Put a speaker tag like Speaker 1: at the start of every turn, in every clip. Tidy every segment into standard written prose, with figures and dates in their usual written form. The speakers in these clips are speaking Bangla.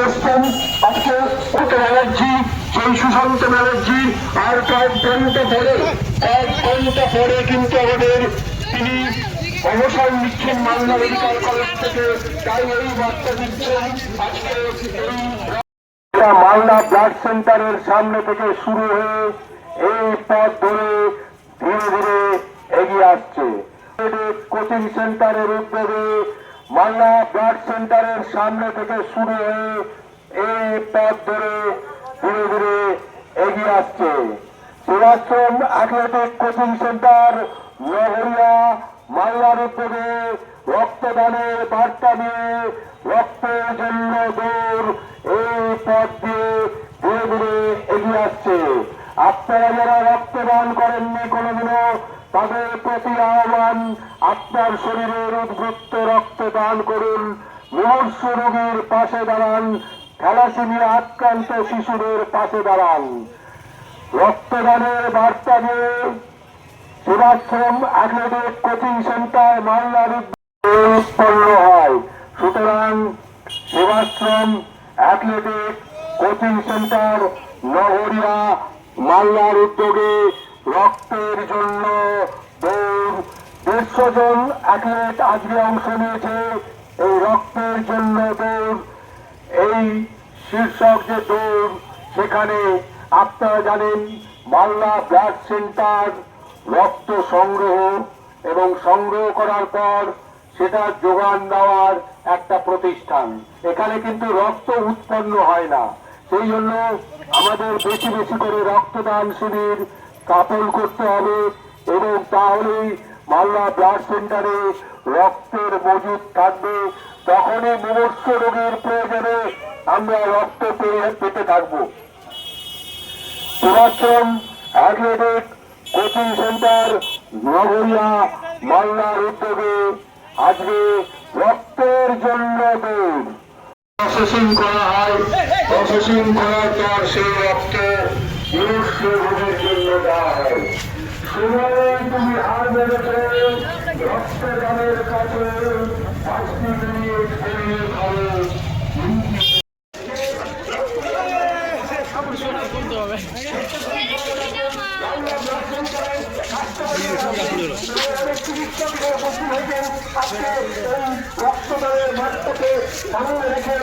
Speaker 1: এসছেন আজকে ব্যানার্জি, সেই সুশান্ত ব্যানার্জি আর কয়েক ঘন্টা পরে কিন্তু আমাদের তিনি অবসর নিচ্ছেন মালদা মেডিকেল কলেজ থেকে। তাই এই বার্তা দিচ্ছেন আজকে মালদা ব্লাড সেন্টারের সামনে থেকে শুরু হয়ে এই পথ ধরে ধীরে ধীরে এগিয়ে আসছে। কোচিং সেন্টারের উদ্যোগে মালদা ব্লাড সেন্টারের সামনে থেকে শুরু হয়ে এই পথ ধরে ধীরে ধীরে এগিয়ে আসছে। সেবাশ্রম অ্যাথলেটিক কোচিং সেন্টার নগরিয়া মালদার উদ্যোগে রক্তদানের বার্তা নিয়ে রক্তের জন্য দৌড় এই পথ দিয়ে ধীরে ধীরে এগিয়ে আসছে। আপনারা যারা রক্তদান করেননি কোনোদিনও, তাদের প্রতি আহ্বান, আপনার শরীরের উদ্বৃত্ত রক্ত দান করুন, মুমূর্ষ রোগীর পাশে দাঁড়ান, থ্যালাসেমিয়া আক্রান্ত শিশুদের পাশে দাঁড়ান। রক্তদানের বার্তা দিয়ে সেবাশ্রম অ্যাথলেটিক কোচিং সেন্টার মালদার উৎপন্ন হয়। সুতরাং সেবাশ্রম অ্যাথলেটিক কোচিং সেন্টার নগরিয়া মালদার উদ্যোগে রক্তের জন্য দৌড়, 150 জন অ্যাথলেট আজকে অংশ নিয়েছে এই রক্তের জন্য দৌড়। এই শীর্ষক যে দৌড়, সেখানে আপনারা জানেন মালদা ব্লাড সেন্টার রক্ত সংগ্রহ এবং সংগ্রহ করার পর সেটা যোগান দেওয়ার একটা প্রতিষ্ঠান। এখানে কিন্তু রক্ত উৎপন্ন হয় না, সেই জন্য আমাদের বেশি বেশি করে রক্তদান শিবির স্থাপন করতে হবে এবং তাহলেই মালদা ব্লাড সেন্টারে রক্তের মজুদ থাকবে। তখনই মুমূর্ষ রোগীর প্রয়োজনে আমরা রক্ত পেতে থাকব। সেবাশ্রম অ্যাথলেটিক কোচিং সেন্টার নগরিয়া মালদার উদ্যোগে আজকে রক্তের জন্য দৌড় প্রসেসিং করা হয়। প্রসেসিং করার পর সেই রক্ত মুমূর্ষ রোগীর জন্য দেওয়া হয়। সময় তুমি হার বেড়েছে রক্তদানের কাছে 5 মিনিট পেরিয়ে খাবে। রক্তদানের মাঠটাকে সামনে রেখে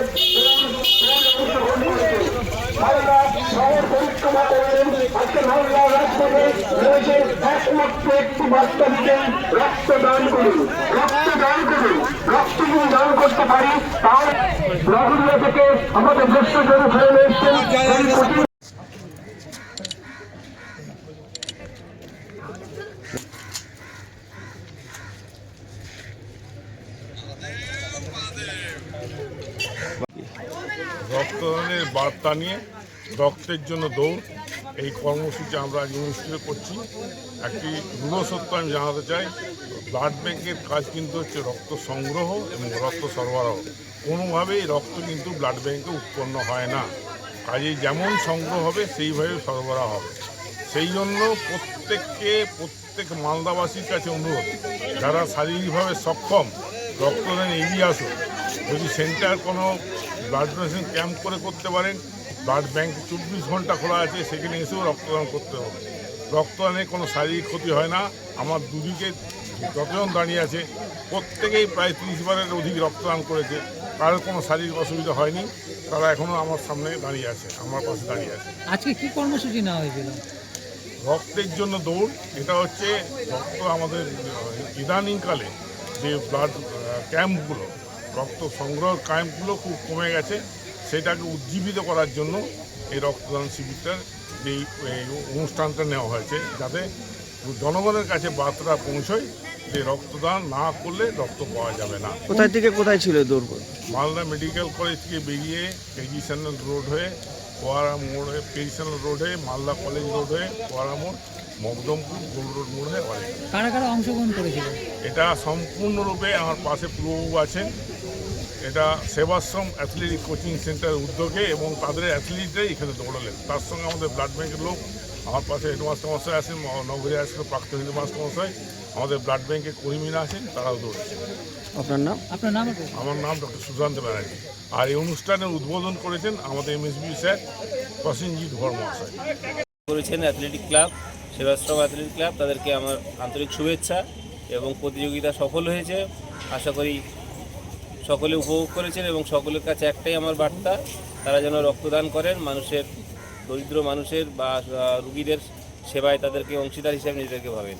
Speaker 1: মালদা শহর পরিক্রমা করেন। আজকে মালদা রাজপথে রয়েছে একমাত্র একটি বার্তা দিতেন, রক্তদান করুন, রক্তদান করুন। রক্ত যদি দান করতে পারি তাহলে নগরিয়া থেকে আমাদের দেশের জন্য ফেলে এসছেন
Speaker 2: রক্তদানের বার্তা নিয়ে রক্তের জন্য দৌড় এই কর্মসূচি আমরা আজ অনুষ্ঠিত করছি। একটি দৃঢ় সত্য আমি জানাতে চাই, ব্লাড ব্যাংকের কাজ কিন্তু হচ্ছে রক্ত সংগ্রহ এবং রক্ত সরবরাহ। কোনোভাবেই রক্ত কিন্তু ব্লাড ব্যাংকে উৎপন্ন হয় না, কাজেই যেমন সংগ্রহ হবে সেইভাবে সরবরাহ হবে। সেই জন্য প্রত্যেক মালদাবাসীর কাছে অনুরোধ, যারা শারীরিকভাবে সক্ষম রক্তদান এগিয়ে আসুন। যদি সেন্টার কোনো ব্লাড ডোনেশন ক্যাম্প করতে পারেন, ব্লাড ব্যাংক 24 ঘন্টা খোলা আছে, সেখানে এসেও রক্তদান করতে হবে। রক্তদানে কোনো শারীরিক ক্ষতি হয় না। আমার দুদিকে যতজন দাঁড়িয়ে আছে প্রত্যেকেই প্রায় 30 বারের অধিক রক্তদান করেছে, কারোর কোনো শারীরিক অসুবিধা হয়নি। তারা এখনও আমার সামনে দাঁড়িয়ে আছে, আমার পাশে দাঁড়িয়ে আছে।
Speaker 3: আজকে কি কর্মসূচি নেওয়া হয়েছিল?
Speaker 2: রক্তের জন্য দৌড়। এটা হচ্ছে রক্ত আমাদের ইদানিংকালে যে ব্লাড ক্যাম্পগুলো, রক্ত সংগ্রহ ক্যাম্পগুলো খুব কমে গেছে, সেটাকে উজ্জীবিত করার জন্য এই রক্তদান শিবিরটার এই অনুষ্ঠানটা নেওয়া হয়েছে, যাতে জনগণের কাছে বার্তাটা পৌঁছয় যে রক্তদান না করলে রক্ত পাওয়া যাবে না।
Speaker 4: কোথায় থেকে কোথায় ছিল দৌড়?
Speaker 2: মালদা মেডিকেল কলেজ থেকে বেরিয়ে কেজি স্যান্ডেল রোড হয়ে ফোয়ারা মোড় হয়ে, কেজি স্যান্ডেল রোড হয়ে মালদা কলেজ রোড হয়ে ফোয়ারা মোড়, মকদমপুর গোল রোড মোড় হয়ে অনেক।
Speaker 3: কারা কারা অংশগ্রহণ করেছিল?
Speaker 2: এটা সম্পূর্ণরূপে আমার পাশে পূর্ববাবু আছেন। এটা সেবাশ্রম অ্যাথলেটিক কোচিং সেন্টারের উদ্যোগে এবং তাদের অ্যাথলিটরাই এখানে দৌড়ালেন। তার সঙ্গে আমাদের ব্লাড ব্যাংকের লোক আমার পাশে হেডমাস্টার মশাই আছেন, নগরী আসলে প্রাক্তন হেডমাস্টার মশাই, আমাদের ব্লাড ব্যাংকের কর্মীরা আছেন, তারাও দৌড়েছে।
Speaker 3: আপনার নাম?
Speaker 2: আমার নাম ডক্টর সুশান্ত ব্যানার্জি। আর এই অনুষ্ঠানের উদ্বোধন করেছেন আমাদের এমএসবি স্যার প্রসেনজিৎ ধর মহাশয়।
Speaker 4: করেছেন athletic club, Sevashram athletic club, তাদেরকে আমার আন্তরিক শুভেচ্ছা। এবং প্রতিযোগিতা সফল হয়েছে, আশা করি সকলে উপভোগ করেছেন। এবং সকলের কাছে একটাই আমার বার্তা, তারা যেন রক্তদান করেন, মানুষের, দরিদ্র মানুষের বা রুগীদের সেবায় তাদেরকে অংশীদার হিসেবে নিজেদেরকে ভাবেন।